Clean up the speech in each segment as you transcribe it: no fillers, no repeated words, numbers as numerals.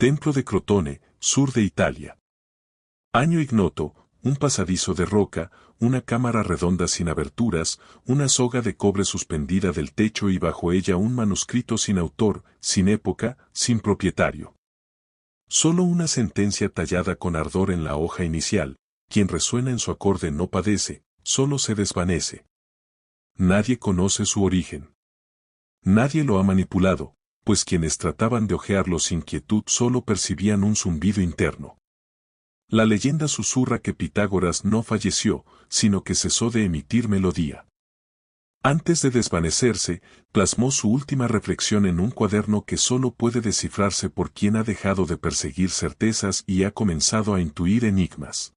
Templo de Crotone, sur de Italia. Año ignoto, un pasadizo de roca, una cámara redonda sin aberturas, una soga de cobre suspendida del techo y bajo ella un manuscrito sin autor, sin época, sin propietario. Solo una sentencia tallada con ardor en la hoja inicial: quien resuena en su acorde no padece, solo se desvanece. Nadie conoce su origen. Nadie lo ha manipulado, pues quienes trataban de hojearlo sin quietud solo percibían un zumbido interno. La leyenda susurra que Pitágoras no falleció, sino que cesó de emitir melodía. Antes de desvanecerse, plasmó su última reflexión en un cuaderno que solo puede descifrarse por quien ha dejado de perseguir certezas y ha comenzado a intuir enigmas.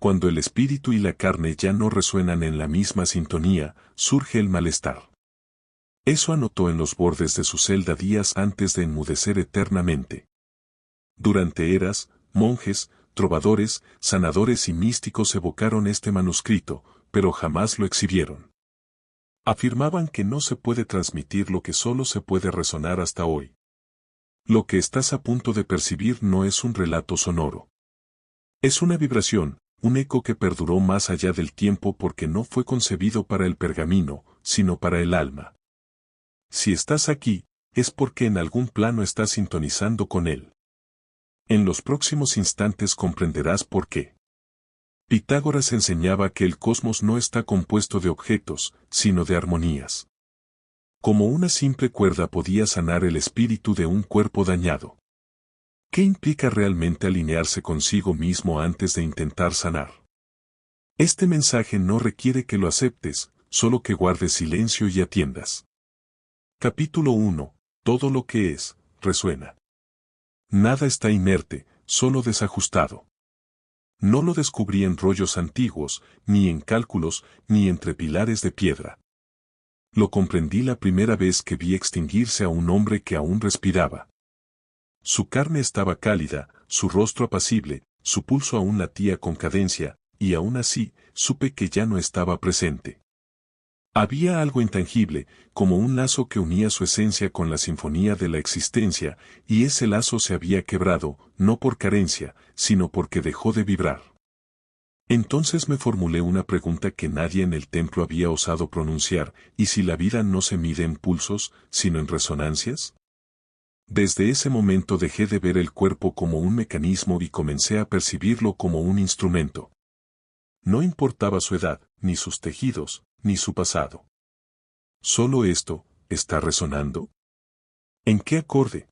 Cuando el espíritu y la carne ya no resuenan en la misma sintonía, surge el malestar. Eso anotó en los bordes de su celda días antes de enmudecer eternamente. Durante eras, monjes, trovadores, sanadores y místicos evocaron este manuscrito, pero jamás lo exhibieron. Afirmaban que no se puede transmitir lo que solo se puede resonar hasta hoy. Lo que estás a punto de percibir no es un relato sonoro. Es una vibración, un eco que perduró más allá del tiempo porque no fue concebido para el pergamino, sino para el alma. Si estás aquí, es porque en algún plano estás sintonizando con él. En los próximos instantes comprenderás por qué. Pitágoras enseñaba que el cosmos no está compuesto de objetos, sino de armonías. Como una simple cuerda podía sanar el espíritu de un cuerpo dañado. ¿Qué implica realmente alinearse consigo mismo antes de intentar sanar? Este mensaje no requiere que lo aceptes, solo que guardes silencio y atiendas. Capítulo 1. Todo lo que es, resuena. Nada está inerte, solo desajustado. No lo descubrí en rollos antiguos, ni en cálculos, ni entre pilares de piedra. Lo comprendí la primera vez que vi extinguirse a un hombre que aún respiraba. Su carne estaba cálida, su rostro apacible, su pulso aún latía con cadencia, y aún así, supe que ya no estaba presente. Había algo intangible, como un lazo que unía su esencia con la sinfonía de la existencia, y ese lazo se había quebrado, no por carencia, sino porque dejó de vibrar. Entonces me formulé una pregunta que nadie en el templo había osado pronunciar: ¿y si la vida no se mide en pulsos, sino en resonancias? Desde ese momento dejé de ver el cuerpo como un mecanismo y comencé a percibirlo como un instrumento. No importaba su edad, ni sus tejidos, ni su pasado. ¿Solo esto está resonando? ¿En qué acorde?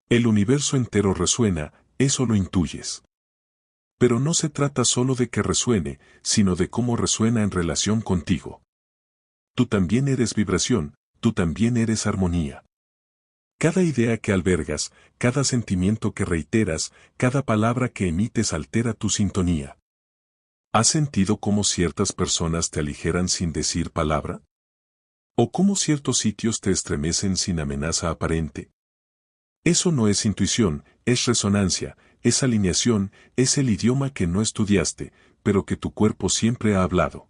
El universo entero resuena, eso lo intuyes. Pero no se trata solo de que resuene, sino de cómo resuena en relación contigo. Tú también eres vibración, tú también eres armonía. Cada idea que albergas, cada sentimiento que reiteras, cada palabra que emites altera tu sintonía. ¿Has sentido cómo ciertas personas te aligeran sin decir palabra? ¿O cómo ciertos sitios te estremecen sin amenaza aparente? Eso no es intuición, es resonancia, es alineación, es el idioma que no estudiaste, pero que tu cuerpo siempre ha hablado.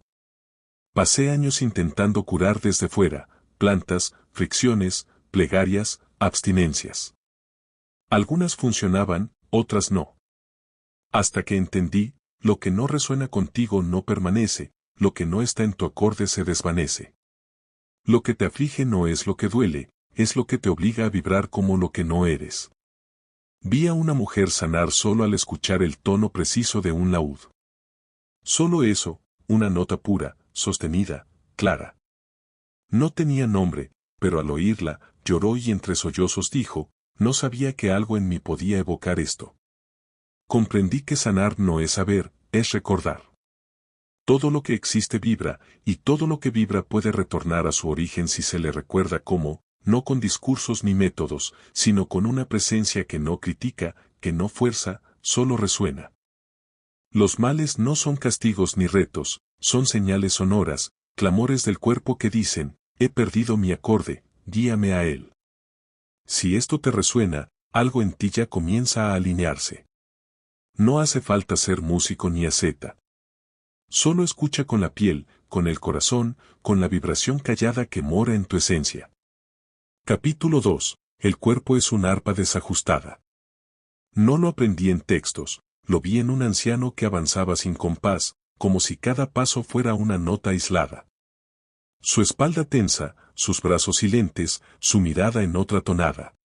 Pasé años intentando curar desde fuera: plantas, fricciones, plegarias, abstinencias. Algunas funcionaban, otras no. Hasta que entendí: lo que no resuena contigo no permanece, lo que no está en tu acorde se desvanece. Lo que te aflige no es lo que duele, es lo que te obliga a vibrar como lo que no eres. Vi a una mujer sanar solo al escuchar el tono preciso de un laúd. Solo eso, una nota pura, sostenida, clara. No tenía nombre, pero al oírla, lloró y entre sollozos dijo: no sabía que algo en mí podía evocar esto. Comprendí que sanar no es saber, es recordar. Todo lo que existe vibra, y todo lo que vibra puede retornar a su origen si se le recuerda cómo, no con discursos ni métodos, sino con una presencia que no critica, que no fuerza, solo resuena. Los males no son castigos ni retos, son señales sonoras, clamores del cuerpo que dicen: he perdido mi acorde, guíame a él. Si esto te resuena, algo en ti ya comienza a alinearse. No hace falta ser músico ni asceta. Solo escucha con la piel, con el corazón, con la vibración callada que mora en tu esencia. Capítulo 2. El cuerpo es un arpa desajustada. No lo aprendí en textos, lo vi en un anciano que avanzaba sin compás, como si cada paso fuera una nota aislada. Su espalda tensa, sus brazos silentes, su mirada en otra tonada.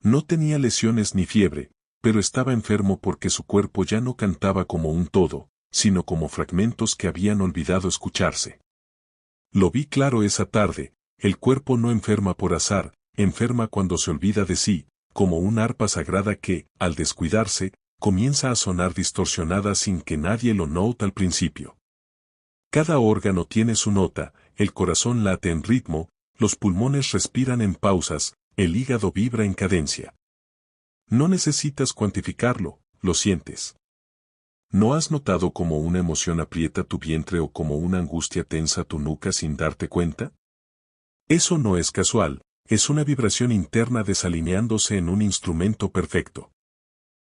No tenía lesiones ni fiebre, pero estaba enfermo porque su cuerpo ya no cantaba como un todo, sino como fragmentos que habían olvidado escucharse. Lo vi claro esa tarde, el cuerpo no enferma por azar, enferma cuando se olvida de sí, como un arpa sagrada que, al descuidarse, comienza a sonar distorsionada sin que nadie lo note al principio. Cada órgano tiene su nota, el corazón late en ritmo, los pulmones respiran en pausas, el hígado vibra en cadencia. No necesitas cuantificarlo, lo sientes. ¿No has notado cómo una emoción aprieta tu vientre o como una angustia tensa tu nuca sin darte cuenta? Eso no es casual, es una vibración interna desalineándose en un instrumento perfecto.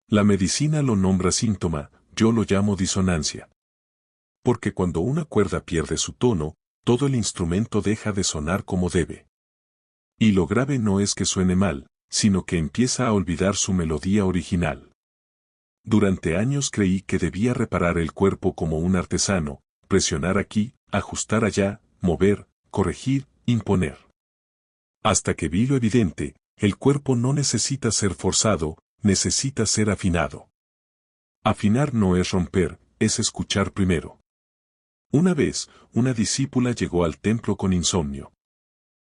La medicina lo nombra síntoma, yo lo llamo disonancia. Porque cuando una cuerda pierde su tono, todo el instrumento deja de sonar como debe. Y lo grave no es que suene mal, sino que empieza a olvidar su melodía original. Durante años creí que debía reparar el cuerpo como un artesano, presionar aquí, ajustar allá, mover, corregir, imponer. Hasta que vi lo evidente, el cuerpo no necesita ser forzado, necesita ser afinado. Afinar no es romper, es escuchar primero. Una vez, una discípula llegó al templo con insomnio.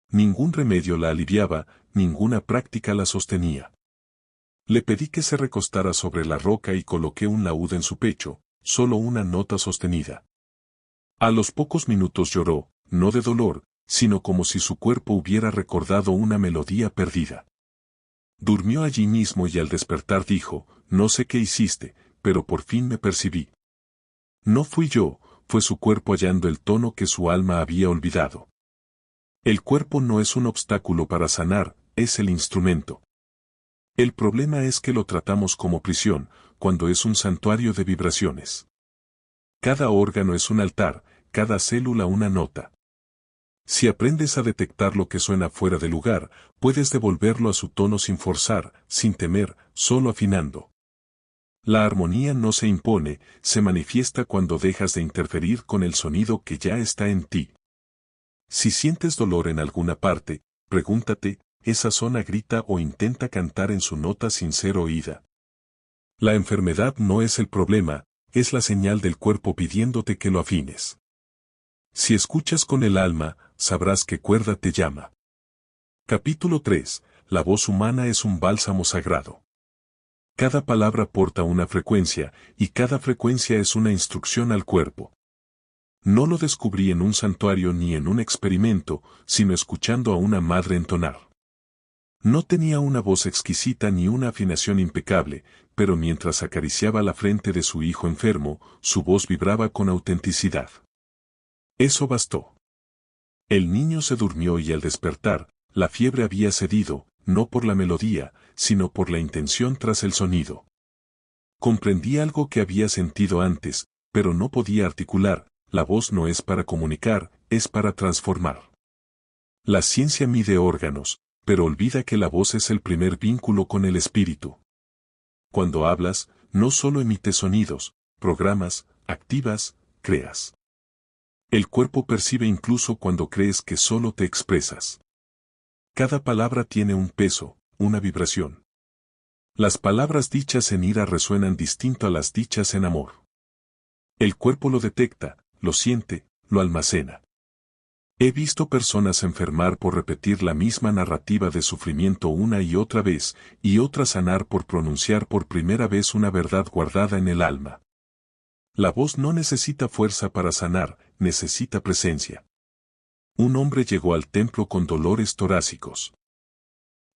Ningún remedio la aliviaba, ninguna práctica la sostenía. Le pedí que se recostara sobre la roca y coloqué un laúd en su pecho, solo una nota sostenida. A los pocos minutos lloró, no de dolor, sino como si su cuerpo hubiera recordado una melodía perdida. Durmió allí mismo y al despertar dijo, no sé qué hiciste, pero por fin me percibí. No fui yo, fue su cuerpo hallando el tono que su alma había olvidado. El cuerpo no es un obstáculo para sanar, es el instrumento. El problema es que lo tratamos como prisión, cuando es un santuario de vibraciones. Cada órgano es un altar, cada célula una nota. Si aprendes a detectar lo que suena fuera de lugar, puedes devolverlo a su tono sin forzar, sin temer, solo afinando. La armonía no se impone, se manifiesta cuando dejas de interferir con el sonido que ya está en ti. Si sientes dolor en alguna parte, pregúntate, ¿esa zona grita o intenta cantar en su nota sin ser oída? La enfermedad no es el problema, es la señal del cuerpo pidiéndote que lo afines. Si escuchas con el alma, sabrás qué cuerda te llama. Capítulo 3. La voz humana es un bálsamo sagrado. Cada palabra porta una frecuencia, y cada frecuencia es una instrucción al cuerpo. No lo descubrí en un santuario ni en un experimento, sino escuchando a una madre entonar. No tenía una voz exquisita ni una afinación impecable, pero mientras acariciaba la frente de su hijo enfermo, su voz vibraba con autenticidad. Eso bastó. El niño se durmió y al despertar, la fiebre había cedido, no por la melodía, sino por la intención tras el sonido. Comprendí algo que había sentido antes, pero no podía articular, la voz no es para comunicar, es para transformar. La ciencia mide órganos, pero olvida que la voz es el primer vínculo con el espíritu. Cuando hablas, no solo emites sonidos, programas, activas, creas. El cuerpo percibe incluso cuando crees que solo te expresas. Cada palabra tiene un peso, una vibración. Las palabras dichas en ira resuenan distinto a las dichas en amor. El cuerpo lo detecta, lo siente, lo almacena. He visto personas enfermar por repetir la misma narrativa de sufrimiento una y otra vez, y otras sanar por pronunciar por primera vez una verdad guardada en el alma. La voz no necesita fuerza para sanar, necesita presencia. Un hombre llegó al templo con dolores torácicos.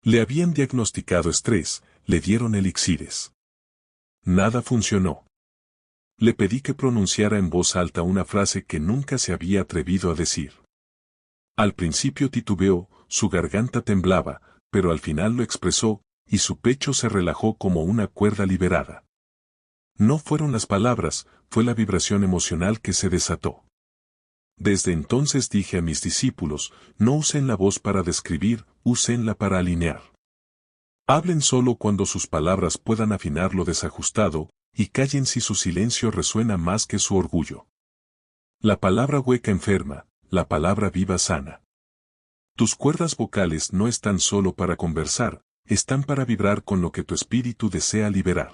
Le habían diagnosticado estrés, le dieron elixires. Nada funcionó. Le pedí que pronunciara en voz alta una frase que nunca se había atrevido a decir. Al principio titubeó, su garganta temblaba, pero al final lo expresó, y su pecho se relajó como una cuerda liberada. No fueron las palabras, fue la vibración emocional que se desató. Desde entonces dije a mis discípulos, no usen la voz para describir, úsenla para alinear. Hablen solo cuando sus palabras puedan afinar lo desajustado, y callen si su silencio resuena más que su orgullo. La palabra hueca enferma, la palabra viva sana. Tus cuerdas vocales no están solo para conversar, están para vibrar con lo que tu espíritu desea liberar.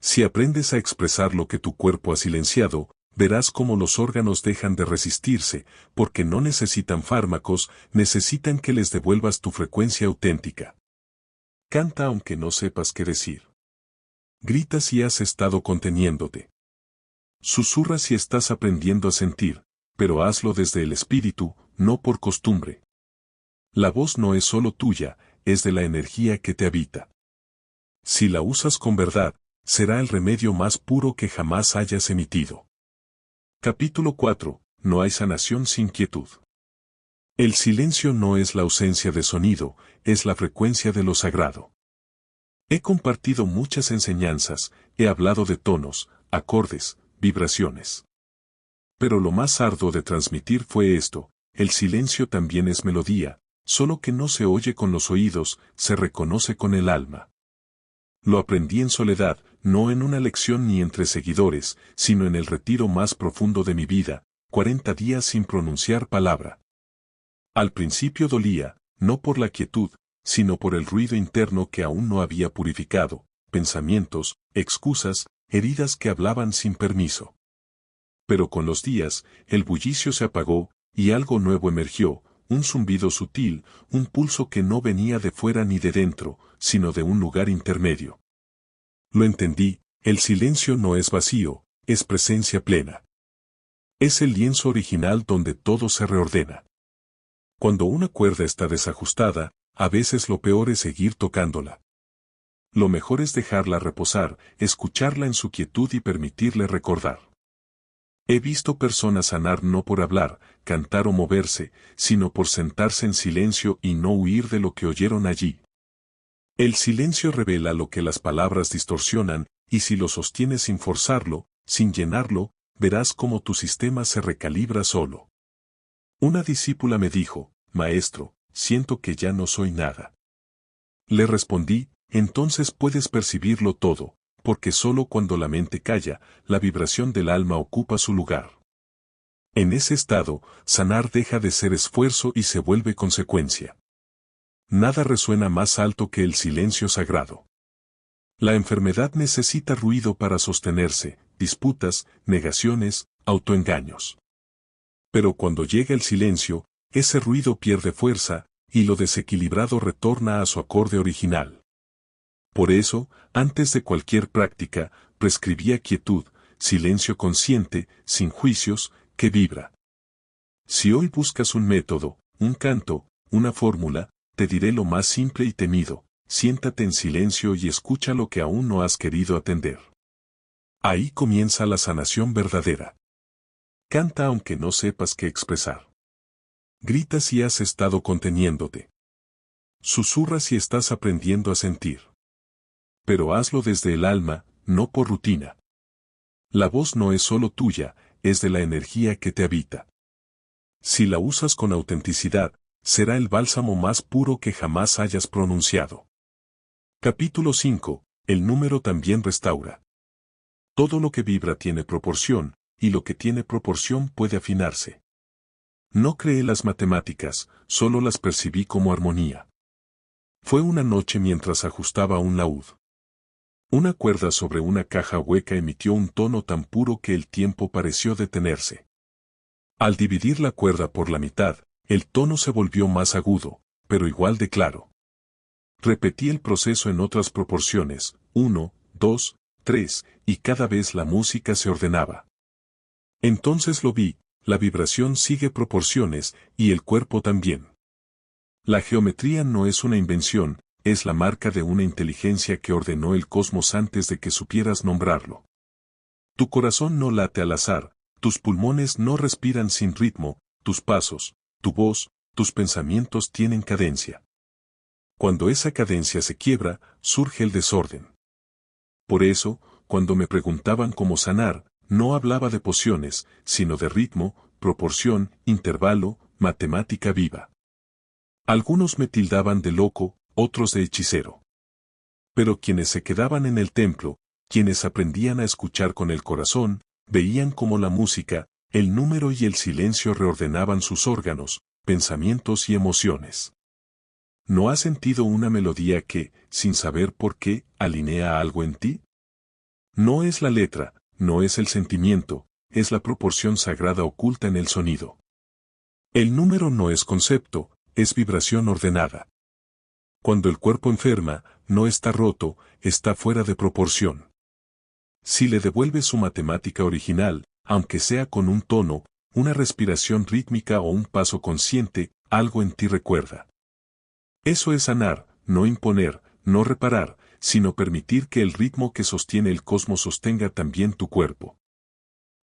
Si aprendes a expresar lo que tu cuerpo ha silenciado, verás cómo los órganos dejan de resistirse, porque no necesitan fármacos, necesitan que les devuelvas tu frecuencia auténtica. Canta aunque no sepas qué decir. Grita si has estado conteniéndote. Susurra si estás aprendiendo a sentir, pero hazlo desde el espíritu, no por costumbre. La voz no es solo tuya, es de la energía que te habita. Si la usas con verdad, será el remedio más puro que jamás hayas emitido. Capítulo 4. No hay sanación sin quietud. El silencio no es la ausencia de sonido, es la frecuencia de lo sagrado. He compartido muchas enseñanzas, he hablado de tonos, acordes, vibraciones. Pero lo más arduo de transmitir fue esto: el silencio también es melodía, solo que no se oye con los oídos, se reconoce con el alma. Lo aprendí en soledad, no en una lección ni entre seguidores, sino en el retiro más profundo de mi vida, 40 días sin pronunciar palabra. Al principio dolía, no por la quietud, sino por el ruido interno que aún no había purificado, pensamientos, excusas, heridas que hablaban sin permiso. Pero con los días, el bullicio se apagó, y algo nuevo emergió, un zumbido sutil, un pulso que no venía de fuera ni de dentro, sino de un lugar intermedio. Lo entendí, el silencio no es vacío, es presencia plena. Es el lienzo original donde todo se reordena. Cuando una cuerda está desajustada, a veces lo peor es seguir tocándola. Lo mejor es dejarla reposar, escucharla en su quietud y permitirle recordar. He visto personas sanar no por hablar, cantar o moverse, sino por sentarse en silencio y no huir de lo que oyeron allí. El silencio revela lo que las palabras distorsionan, y si lo sostienes sin forzarlo, sin llenarlo, verás cómo tu sistema se recalibra solo. Una discípula me dijo: «Maestro, siento que ya no soy nada». Le respondí: «Entonces puedes percibirlo todo, porque solo cuando la mente calla, la vibración del alma ocupa su lugar. En ese estado, sanar deja de ser esfuerzo y se vuelve consecuencia. Nada resuena más alto que el silencio sagrado. La enfermedad necesita ruido para sostenerse, disputas, negaciones, autoengaños. Pero cuando llega el silencio, ese ruido pierde fuerza, y lo desequilibrado retorna a su acorde original. Por eso, antes de cualquier práctica, prescribía quietud, silencio consciente, sin juicios, que vibra. Si hoy buscas un método, un canto, una fórmula, te diré lo más simple y temido: siéntate en silencio y escucha lo que aún no has querido atender. Ahí comienza la sanación verdadera. Canta aunque no sepas qué expresar. Grita si has estado conteniéndote. Susurra si estás aprendiendo a sentir. Pero hazlo desde el alma, no por rutina. La voz no es solo tuya, es de la energía que te habita. Si la usas con autenticidad, será el bálsamo más puro que jamás hayas pronunciado. Capítulo 5. El número también restaura. Todo lo que vibra tiene proporción, y lo que tiene proporción puede afinarse. No creé las matemáticas, solo las percibí como armonía. Fue una noche mientras ajustaba un laúd. Una cuerda sobre una caja hueca emitió un tono tan puro que el tiempo pareció detenerse. Al dividir la cuerda por la mitad, el tono se volvió más agudo, pero igual de claro. Repetí el proceso en otras proporciones, 1, 2, 3, y cada vez la música se ordenaba. Entonces lo vi: la vibración sigue proporciones, y el cuerpo también. La geometría no es una invención, es la marca de una inteligencia que ordenó el cosmos antes de que supieras nombrarlo. Tu corazón no late al azar, tus pulmones no respiran sin ritmo, tus pasos, tu voz, tus pensamientos tienen cadencia. Cuando esa cadencia se quiebra, surge el desorden. Por eso, cuando me preguntaban cómo sanar, no hablaba de pociones, sino de ritmo, proporción, intervalo, matemática viva. Algunos me tildaban de loco, otros de hechicero. Pero quienes se quedaban en el templo, quienes aprendían a escuchar con el corazón, veían cómo la música, el número y el silencio reordenaban sus órganos, pensamientos y emociones. ¿No has sentido una melodía que, sin saber por qué, alinea algo en ti? No es la letra, no es el sentimiento, es la proporción sagrada oculta en el sonido. El número no es concepto, es vibración ordenada. Cuando el cuerpo enferma, no está roto, está fuera de proporción. Si le devuelves su matemática original, aunque sea con un tono, una respiración rítmica o un paso consciente, algo en ti recuerda. Eso es sanar, no imponer, no reparar, sino permitir que el ritmo que sostiene el cosmos sostenga también tu cuerpo.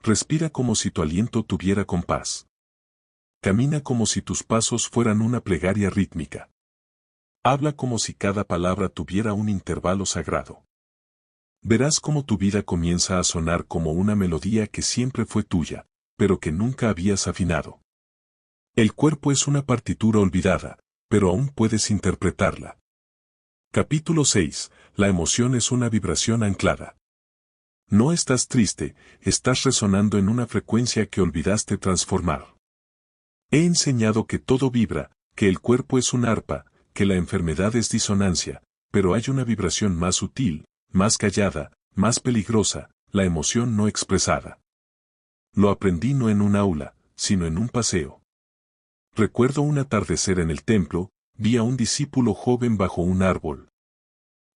Respira como si tu aliento tuviera compás. Camina como si tus pasos fueran una plegaria rítmica. Habla como si cada palabra tuviera un intervalo sagrado. Verás cómo tu vida comienza a sonar como una melodía que siempre fue tuya, pero que nunca habías afinado. El cuerpo es una partitura olvidada, pero aún puedes interpretarla. Capítulo 6. La emoción es una vibración anclada. No estás triste, estás resonando en una frecuencia que olvidaste transformar. He enseñado que todo vibra, que el cuerpo es un arpa, que la enfermedad es disonancia, pero hay una vibración más sutil, más callada, más peligrosa, la emoción no expresada. Lo aprendí no en un aula, sino en un paseo. Recuerdo un atardecer en el templo, vi a un discípulo joven bajo un árbol.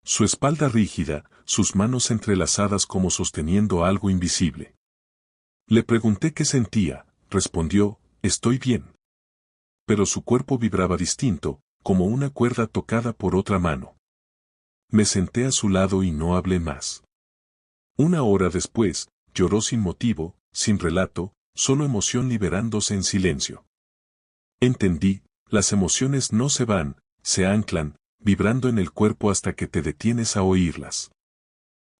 Su espalda rígida, sus manos entrelazadas como sosteniendo algo invisible. Le pregunté qué sentía, respondió, estoy bien. Pero su cuerpo vibraba distinto, como una cuerda tocada por otra mano. Me senté a su lado y no hablé más. Una hora después, lloró sin motivo, sin relato, solo emoción liberándose en silencio. Entendí, las emociones no se van, se anclan, vibrando en el cuerpo hasta que te detienes a oírlas.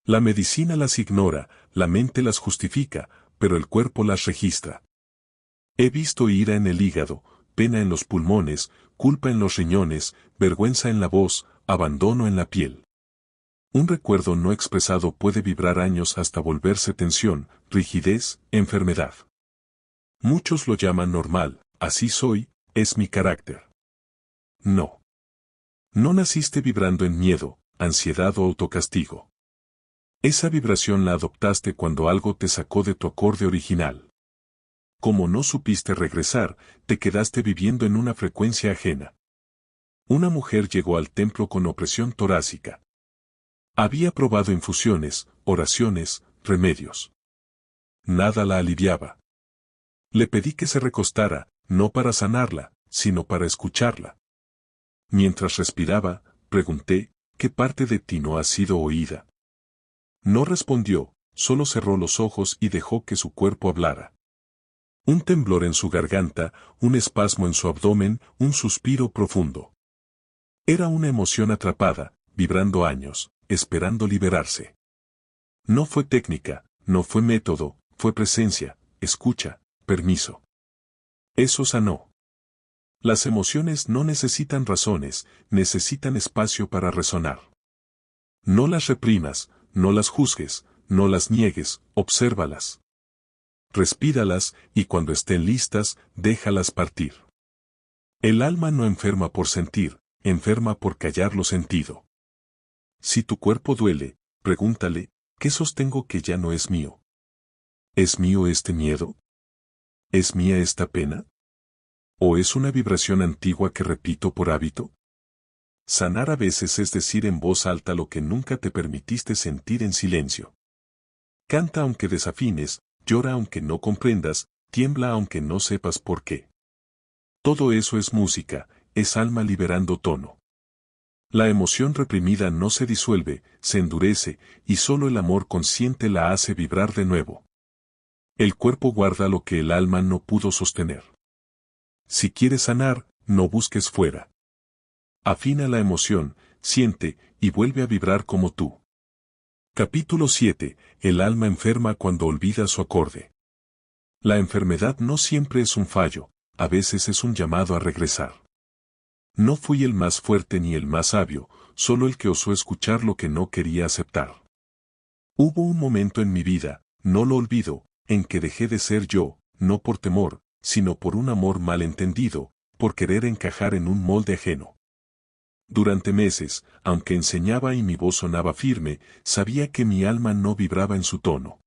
La medicina las ignora, la mente las justifica, pero el cuerpo las registra. He visto ira en el hígado, pena en los pulmones, culpa en los riñones, vergüenza en la voz, abandono en la piel. Un recuerdo no expresado puede vibrar años hasta volverse tensión, rigidez, enfermedad. Muchos lo llaman normal, así soy, es mi carácter. No. No naciste vibrando en miedo, ansiedad o autocastigo. Esa vibración la adoptaste cuando algo te sacó de tu acorde original. Como no supiste regresar, te quedaste viviendo en una frecuencia ajena. Una mujer llegó al templo con opresión torácica. Había probado infusiones, oraciones, remedios. Nada la aliviaba. Le pedí que se recostara, no para sanarla, sino para escucharla. Mientras respiraba, pregunté, ¿qué parte de ti no ha sido oída? No respondió, solo cerró los ojos y dejó que su cuerpo hablara. Un temblor en su garganta, un espasmo en su abdomen, un suspiro profundo. Era una emoción atrapada, vibrando años, esperando liberarse. No fue técnica, no fue método, fue presencia, escucha, permiso. Eso sanó. Las emociones no necesitan razones, necesitan espacio para resonar. No las reprimas, no las juzgues, no las niegues, obsérvalas. Respíralas y cuando estén listas, déjalas partir. El alma no enferma por sentir, enferma por callar lo sentido. Si tu cuerpo duele, pregúntale, ¿qué sostengo que ya no es mío? ¿Es mío este miedo? ¿Es mía esta pena? ¿O es una vibración antigua que repito por hábito? Sanar a veces es decir en voz alta lo que nunca te permitiste sentir en silencio. Canta aunque desafines, llora aunque no comprendas, tiembla aunque no sepas por qué. Todo eso es música, es alma liberando tono. La emoción reprimida no se disuelve, se endurece, y solo el amor consciente la hace vibrar de nuevo. El cuerpo guarda lo que el alma no pudo sostener. Si quieres sanar, no busques fuera. Afina la emoción, siente, y vuelve a vibrar como tú. Capítulo 7. El alma enferma cuando olvida su acorde. La enfermedad no siempre es un fallo, a veces es un llamado a regresar. No fui el más fuerte ni el más sabio, solo el que osó escuchar lo que no quería aceptar. Hubo un momento en mi vida, no lo olvido, en que dejé de ser yo, no por temor, sino por un amor mal entendido, por querer encajar en un molde ajeno. Durante meses, aunque enseñaba y mi voz sonaba firme, sabía que mi alma no vibraba en su tono.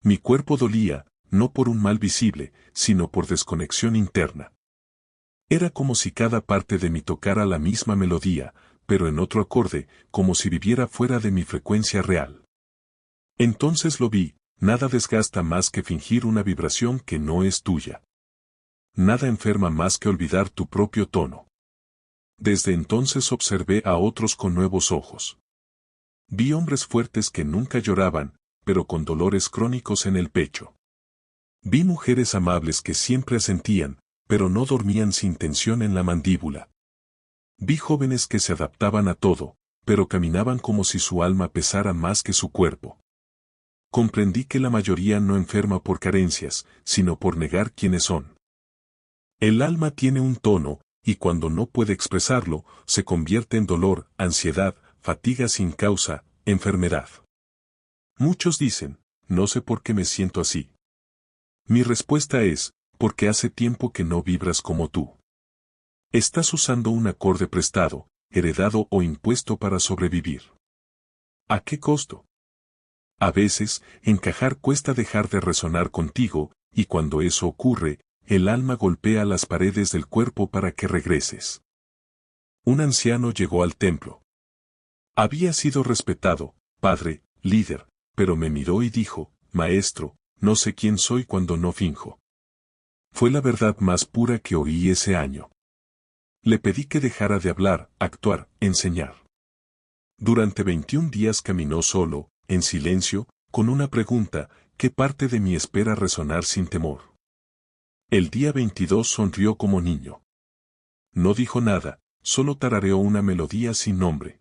Mi cuerpo dolía, no por un mal visible, sino por desconexión interna. Era como si cada parte de mí tocara la misma melodía, pero en otro acorde, como si viviera fuera de mi frecuencia real. Entonces lo vi, nada desgasta más que fingir una vibración que no es tuya. Nada enferma más que olvidar tu propio tono. Desde entonces observé a otros con nuevos ojos. Vi hombres fuertes que nunca lloraban, pero con dolores crónicos en el pecho. Vi mujeres amables que siempre asentían, pero no dormían sin tensión en la mandíbula. Vi jóvenes que se adaptaban a todo, pero caminaban como si su alma pesara más que su cuerpo. Comprendí que la mayoría no enferma por carencias, sino por negar quiénes son. El alma tiene un tono, y cuando no puede expresarlo, se convierte en dolor, ansiedad, fatiga sin causa, enfermedad. Muchos dicen, no sé por qué me siento así. Mi respuesta es, porque hace tiempo que no vibras como tú. Estás usando un acorde prestado, heredado o impuesto para sobrevivir. ¿A qué costo? A veces, encajar cuesta dejar de resonar contigo, y cuando eso ocurre, el alma golpea las paredes del cuerpo para que regreses. Un anciano llegó al templo. Había sido respetado, padre, líder, pero me miró y dijo, maestro, no sé quién soy cuando no finjo. Fue la verdad más pura que oí ese año. Le pedí que dejara de hablar, actuar, enseñar. Durante 21 días caminó solo, en silencio, con una pregunta, ¿qué parte de mí espera resonar sin temor? El día 22 sonrió como niño. No dijo nada, solo tarareó una melodía sin nombre.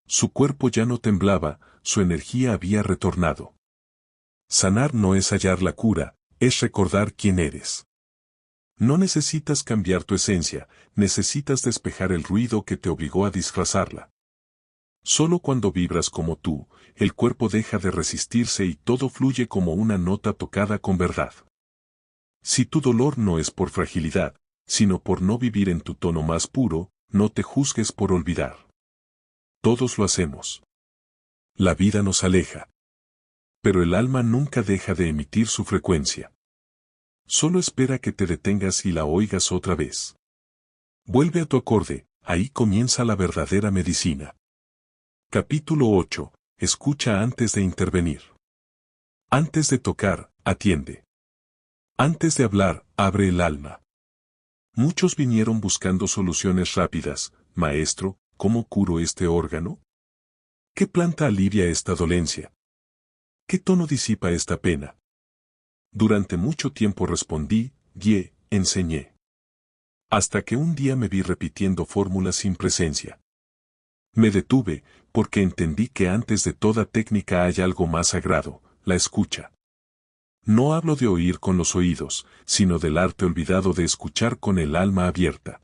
Su cuerpo ya no temblaba, su energía había retornado. Sanar no es hallar la cura, es recordar quién eres. No necesitas cambiar tu esencia, necesitas despejar el ruido que te obligó a disfrazarla. Solo cuando vibras como tú, el cuerpo deja de resistirse y todo fluye como una nota tocada con verdad. Si tu dolor no es por fragilidad, sino por no vivir en tu tono más puro, no te juzgues por olvidar. Todos lo hacemos. La vida nos aleja. Pero el alma nunca deja de emitir su frecuencia. Solo espera que te detengas y la oigas otra vez. Vuelve a tu acorde, ahí comienza la verdadera medicina. Capítulo 8. Escucha antes de intervenir. Antes de tocar, atiende. Antes de hablar, abre el alma. Muchos vinieron buscando soluciones rápidas. Maestro, ¿cómo curo este órgano? ¿Qué planta alivia esta dolencia? ¿Qué tono disipa esta pena? Durante mucho tiempo respondí, enseñé. Hasta que un día me vi repitiendo fórmulas sin presencia. Me detuve, porque entendí que antes de toda técnica hay algo más sagrado, la escucha. No hablo de oír con los oídos, sino del arte olvidado de escuchar con el alma abierta.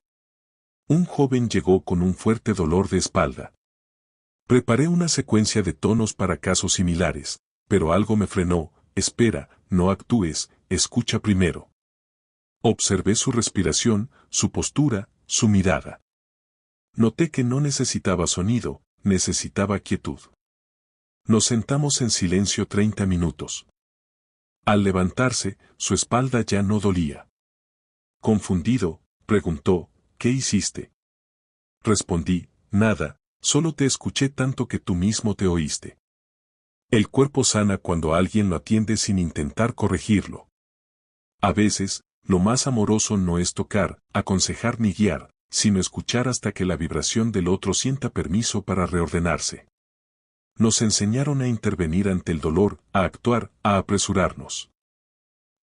Un joven llegó con un fuerte dolor de espalda. Preparé una secuencia de tonos para casos similares, pero algo me frenó. Espera, no actúes, escucha primero. Observé su respiración, su postura, su mirada. Noté que no necesitaba sonido, necesitaba quietud. Nos sentamos en silencio 30 minutos. Al levantarse, su espalda ya no dolía. Confundido, preguntó, ¿qué hiciste? Respondí, nada, solo te escuché tanto que tú mismo te oíste. El cuerpo sana cuando alguien lo atiende sin intentar corregirlo. A veces, lo más amoroso no es tocar, aconsejar ni guiar, sino escuchar hasta que la vibración del otro sienta permiso para reordenarse. Nos enseñaron a intervenir ante el dolor, a actuar, a apresurarnos.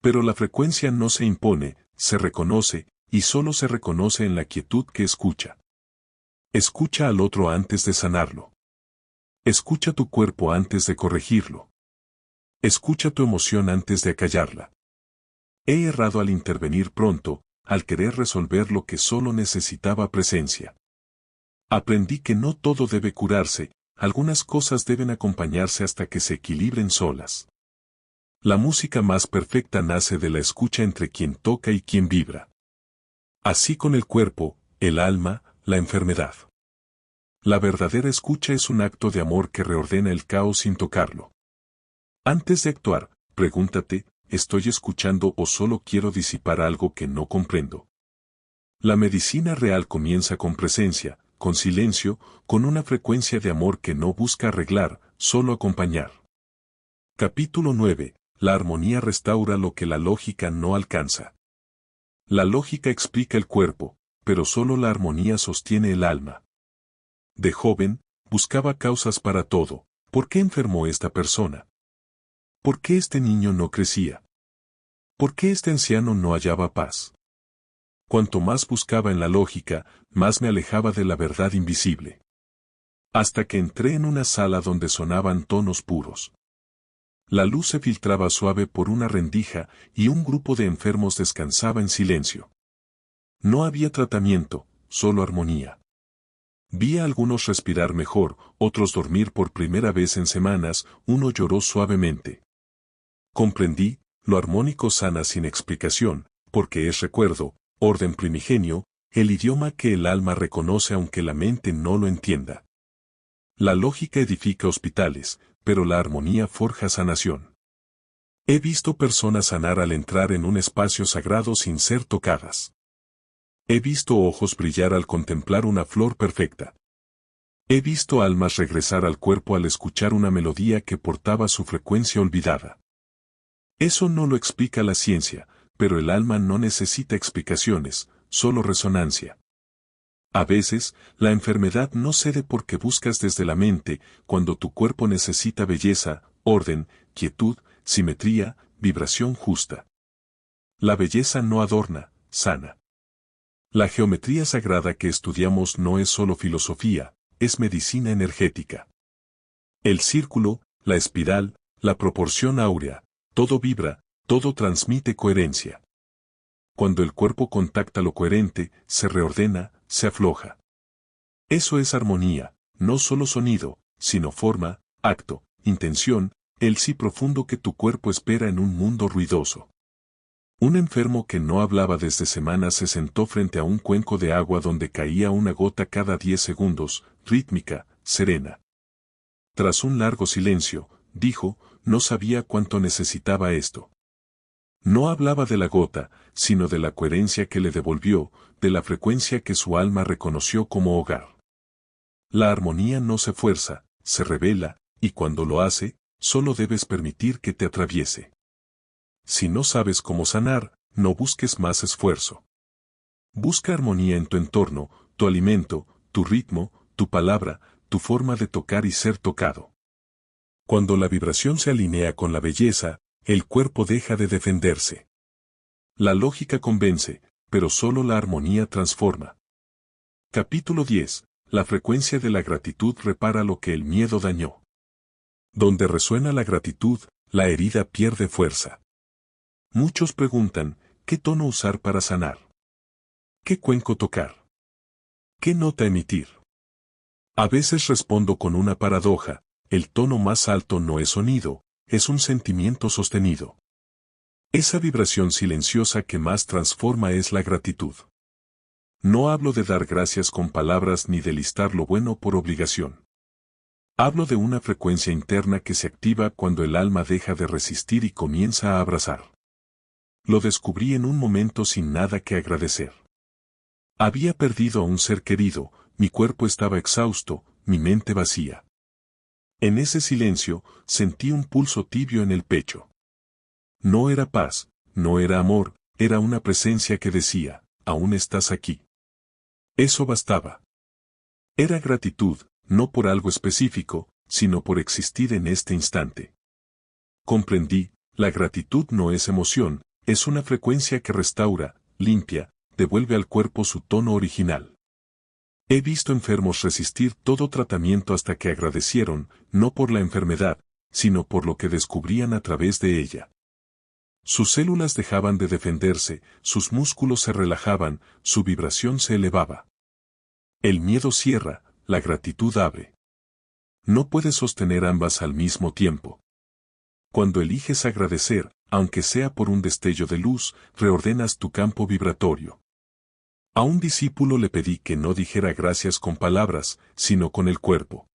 Pero la frecuencia no se impone, se reconoce, y solo se reconoce en la quietud que escucha. Escucha al otro antes de sanarlo. Escucha tu cuerpo antes de corregirlo. Escucha tu emoción antes de acallarla. He errado al intervenir pronto, al querer resolver lo que solo necesitaba presencia. Aprendí que no todo debe curarse, algunas cosas deben acompañarse hasta que se equilibren solas. La música más perfecta nace de la escucha entre quien toca y quien vibra. Así con el cuerpo, el alma, la enfermedad. La verdadera escucha es un acto de amor que reordena el caos sin tocarlo. Antes de actuar, pregúntate, ¿estoy escuchando o solo quiero disipar algo que no comprendo? La medicina real comienza con presencia, con silencio, con una frecuencia de amor que no busca arreglar, solo acompañar. Capítulo 9. La armonía restaura lo que la lógica no alcanza. La lógica explica el cuerpo, pero solo la armonía sostiene el alma. De joven, buscaba causas para todo. ¿Por qué enfermó esta persona? ¿Por qué este niño no crecía? ¿Por qué este anciano no hallaba paz? Cuanto más buscaba en la lógica, más me alejaba de la verdad invisible. Hasta que entré en una sala donde sonaban tonos puros. La luz se filtraba suave por una rendija y un grupo de enfermos descansaba en silencio. No había tratamiento, solo armonía. Vi a algunos respirar mejor, otros dormir por primera vez en semanas, uno lloró suavemente. Comprendí, lo armónico sana sin explicación, porque es recuerdo, orden primigenio, el idioma que el alma reconoce aunque la mente no lo entienda. La lógica edifica hospitales, pero la armonía forja sanación. He visto personas sanar al entrar en un espacio sagrado sin ser tocadas. He visto ojos brillar al contemplar una flor perfecta. He visto almas regresar al cuerpo al escuchar una melodía que portaba su frecuencia olvidada. Eso no lo explica la ciencia, pero el alma no necesita explicaciones, solo resonancia. A veces, la enfermedad no cede porque buscas desde la mente, cuando tu cuerpo necesita belleza, orden, quietud, simetría, vibración justa. La belleza no adorna, sana. La geometría sagrada que estudiamos no es solo filosofía, es medicina energética. El círculo, la espiral, la proporción áurea, todo vibra, todo transmite coherencia. Cuando el cuerpo contacta lo coherente, se reordena, se afloja. Eso es armonía, no solo sonido, sino forma, acto, intención, el sí profundo que tu cuerpo espera en un mundo ruidoso. Un enfermo que no hablaba desde semanas se sentó frente a un cuenco de agua donde caía una gota cada 10 segundos, rítmica, serena. Tras un largo silencio, dijo, no sabía cuánto necesitaba esto. No hablaba de la gota, sino de la coherencia que le devolvió, de la frecuencia que su alma reconoció como hogar. La armonía no se fuerza, se revela, y cuando lo hace, solo debes permitir que te atraviese. Si no sabes cómo sanar, no busques más esfuerzo. Busca armonía en tu entorno, tu alimento, tu ritmo, tu palabra, tu forma de tocar y ser tocado. Cuando la vibración se alinea con la belleza, el cuerpo deja de defenderse. La lógica convence, pero solo la armonía transforma. Capítulo 10. La frecuencia de la gratitud repara lo que el miedo dañó. Donde resuena la gratitud, la herida pierde fuerza. Muchos preguntan, ¿qué tono usar para sanar? ¿Qué cuenco tocar? ¿Qué nota emitir? A veces respondo con una paradoja, el tono más alto no es sonido, es un sentimiento sostenido. Esa vibración silenciosa que más transforma es la gratitud. No hablo de dar gracias con palabras ni de listar lo bueno por obligación. Hablo de una frecuencia interna que se activa cuando el alma deja de resistir y comienza a abrazar. Lo descubrí en un momento sin nada que agradecer. Había perdido a un ser querido, mi cuerpo estaba exhausto, mi mente vacía. En ese silencio, sentí un pulso tibio en el pecho. No era paz, no era amor, era una presencia que decía, aún estás aquí. Eso bastaba. Era gratitud, no por algo específico, sino por existir en este instante. Comprendí, la gratitud no es emoción, es una frecuencia que restaura, limpia, devuelve al cuerpo su tono original. He visto enfermos resistir todo tratamiento hasta que agradecieron, no por la enfermedad, sino por lo que descubrían a través de ella. Sus células dejaban de defenderse, sus músculos se relajaban, su vibración se elevaba. El miedo cierra, la gratitud abre. No puedes sostener ambas al mismo tiempo. Cuando eliges agradecer, aunque sea por un destello de luz, reordenas tu campo vibratorio. A un discípulo le pedí que no dijera gracias con palabras, sino con el cuerpo.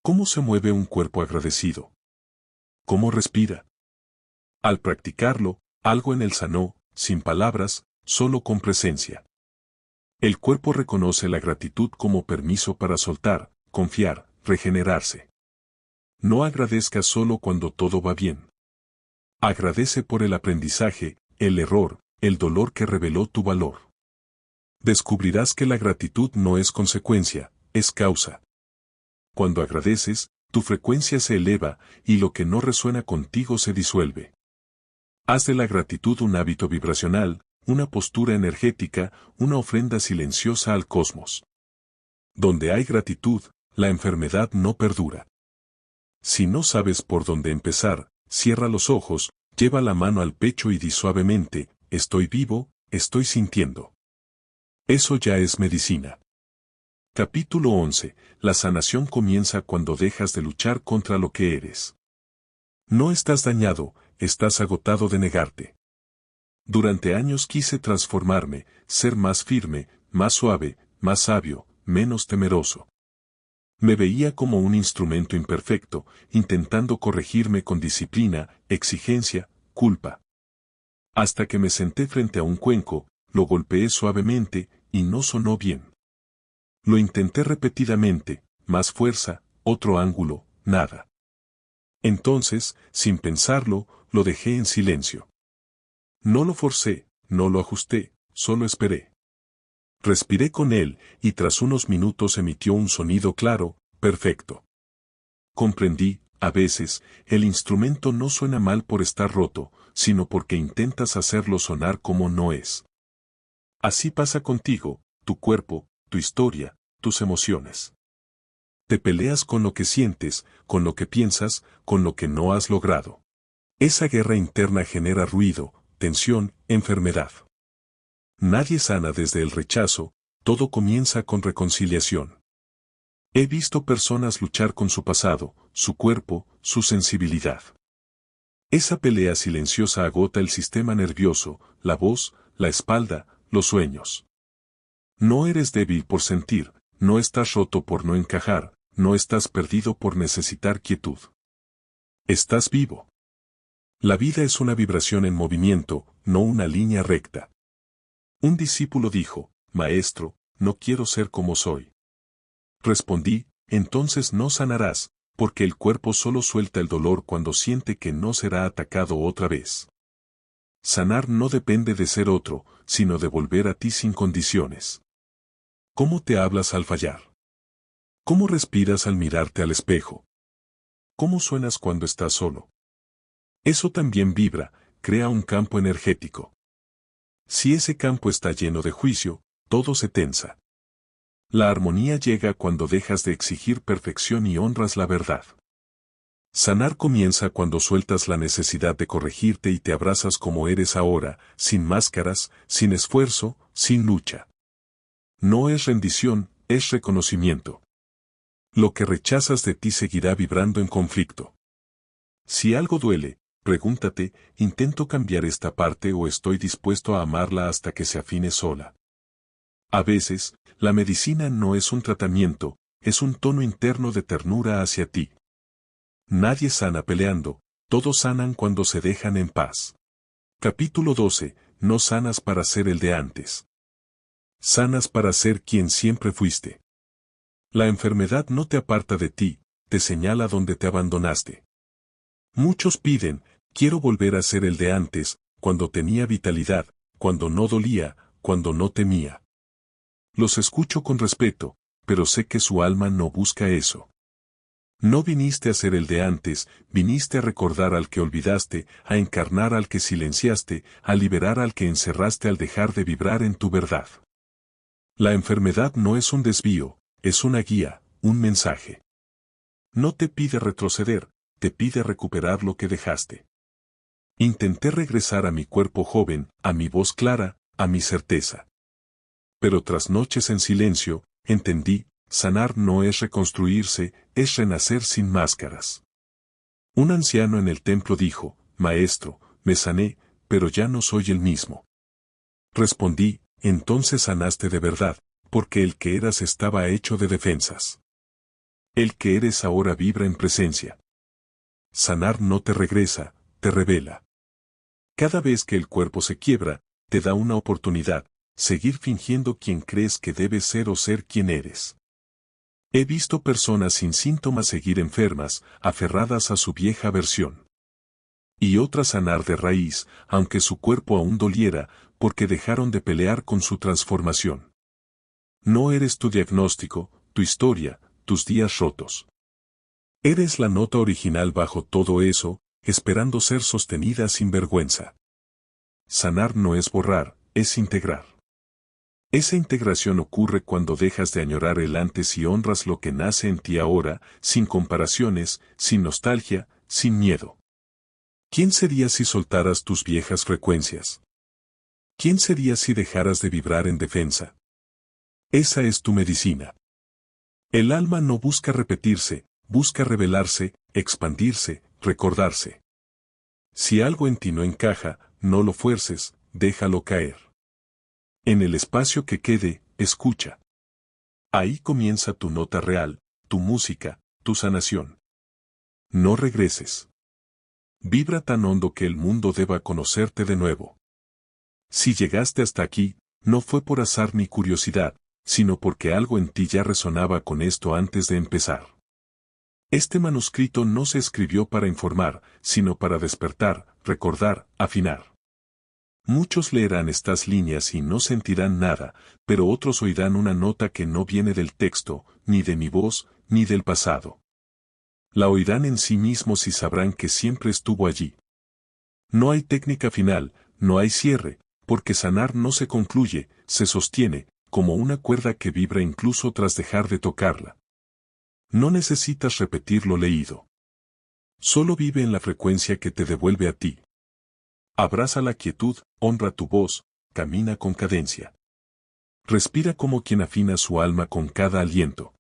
¿Cómo se mueve un cuerpo agradecido? ¿Cómo respira? Al practicarlo, algo en él sanó, sin palabras, solo con presencia. El cuerpo reconoce la gratitud como permiso para soltar, confiar, regenerarse. No agradezcas solo cuando todo va bien. Agradece por el aprendizaje, el error, el dolor que reveló tu valor. Descubrirás que la gratitud no es consecuencia, es causa. Cuando agradeces, tu frecuencia se eleva y lo que no resuena contigo se disuelve. Haz de la gratitud un hábito vibracional, una postura energética, una ofrenda silenciosa al cosmos. Donde hay gratitud, la enfermedad no perdura. Si no sabes por dónde empezar, cierra los ojos, lleva la mano al pecho y di suavemente, estoy vivo, estoy sintiendo. Eso ya es medicina. Capítulo 11. La sanación comienza cuando dejas de luchar contra lo que eres. No estás dañado, estás agotado de negarte. Durante años quise transformarme, ser más firme, más suave, más sabio, menos temeroso. Me veía como un instrumento imperfecto, intentando corregirme con disciplina, exigencia, culpa. Hasta que me senté frente a un cuenco, lo golpeé suavemente, y no sonó bien. Lo intenté repetidamente, más fuerza, otro ángulo, nada. Entonces, sin pensarlo, lo dejé en silencio. No lo forcé, no lo ajusté, solo esperé. Respiré con él, y tras unos minutos emitió un sonido claro, perfecto. Comprendí, a veces, el instrumento no suena mal por estar roto, sino porque intentas hacerlo sonar como no es. Así pasa contigo, tu cuerpo, tu historia, tus emociones. Te peleas con lo que sientes, con lo que piensas, con lo que no has logrado. Esa guerra interna genera ruido, tensión, enfermedad. Nadie sana desde el rechazo, todo comienza con reconciliación. He visto personas luchar con su pasado, su cuerpo, su sensibilidad. Esa pelea silenciosa agota el sistema nervioso, la voz, la espalda, los sueños. No eres débil por sentir, no estás roto por no encajar, no estás perdido por necesitar quietud. Estás vivo. La vida es una vibración en movimiento, no una línea recta. Un discípulo dijo, Maestro, no quiero ser como soy. Respondí, entonces no sanarás, porque el cuerpo solo suelta el dolor cuando siente que no será atacado otra vez. Sanar no depende de ser otro, sino de volver a ti sin condiciones. ¿Cómo te hablas al fallar? ¿Cómo respiras al mirarte al espejo? ¿Cómo suenas cuando estás solo? Eso también vibra, crea un campo energético. Si ese campo está lleno de juicio, todo se tensa. La armonía llega cuando dejas de exigir perfección y honras la verdad. Sanar comienza cuando sueltas la necesidad de corregirte y te abrazas como eres ahora, sin máscaras, sin esfuerzo, sin lucha. No es rendición, es reconocimiento. Lo que rechazas de ti seguirá vibrando en conflicto. Si algo duele, pregúntate, ¿intento cambiar esta parte o estoy dispuesto a amarla hasta que se afine sola? A veces, la medicina no es un tratamiento, es un tono interno de ternura hacia ti. Nadie sana peleando, todos sanan cuando se dejan en paz. Capítulo 12. No sanas para ser el de antes. Sanas para ser quien siempre fuiste. La enfermedad no te aparta de ti, te señala donde te abandonaste. Muchos piden, quiero volver a ser el de antes, cuando tenía vitalidad, cuando no dolía, cuando no temía. Los escucho con respeto, pero sé que su alma no busca eso. No viniste a ser el de antes, viniste a recordar al que olvidaste, a encarnar al que silenciaste, a liberar al que encerraste al dejar de vibrar en tu verdad. La enfermedad no es un desvío, es una guía, un mensaje. No te pide retroceder, te pide recuperar lo que dejaste. Intenté regresar a mi cuerpo joven, a mi voz clara, a mi certeza. Pero tras noches en silencio, entendí, sanar no es reconstruirse, es renacer sin máscaras. Un anciano en el templo dijo, Maestro, me sané, pero ya no soy el mismo. Respondí, entonces sanaste de verdad, porque el que eras estaba hecho de defensas. El que eres ahora vibra en presencia. Sanar no te regresa, te revela. Cada vez que el cuerpo se quiebra, te da una oportunidad, seguir fingiendo quien crees que debes ser o ser quien eres. He visto personas sin síntomas seguir enfermas, aferradas a su vieja versión. Y otras sanar de raíz, aunque su cuerpo aún doliera, porque dejaron de pelear con su transformación. No eres tu diagnóstico, tu historia, tus días rotos. Eres la nota original bajo todo eso, esperando ser sostenida sin vergüenza. Sanar no es borrar, es integrar. Esa integración ocurre cuando dejas de añorar el antes y honras lo que nace en ti ahora, sin comparaciones, sin nostalgia, sin miedo. ¿Quién serías si soltaras tus viejas frecuencias? ¿Quién serías si dejaras de vibrar en defensa? Esa es tu medicina. El alma no busca repetirse, busca revelarse, expandirse, recordarse. Si algo en ti no encaja, no lo fuerces, déjalo caer. En el espacio que quede, escucha. Ahí comienza tu nota real, tu música, tu sanación. No regreses. Vibra tan hondo que el mundo deba conocerte de nuevo. Si llegaste hasta aquí, no fue por azar ni curiosidad, sino porque algo en ti ya resonaba con esto antes de empezar. Este manuscrito no se escribió para informar, sino para despertar, recordar, afinar. Muchos leerán estas líneas y no sentirán nada, pero otros oirán una nota que no viene del texto, ni de mi voz, ni del pasado. La oirán en sí mismos y sabrán que siempre estuvo allí. No hay técnica final, no hay cierre, porque sanar no se concluye, se sostiene, como una cuerda que vibra incluso tras dejar de tocarla. No necesitas repetir lo leído. Solo vive en la frecuencia que te devuelve a ti. Abraza la quietud, honra tu voz, camina con cadencia. Respira como quien afina su alma con cada aliento.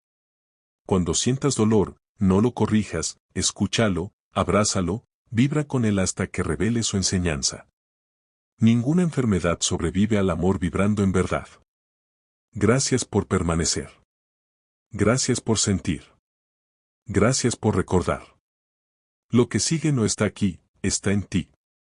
Cuando sientas dolor, no lo corrijas, escúchalo, abrázalo, vibra con él hasta que revele su enseñanza. Ninguna enfermedad sobrevive al amor vibrando en verdad. Gracias por permanecer. Gracias por sentir. Gracias por recordar. Lo que sigue no está aquí, está en ti.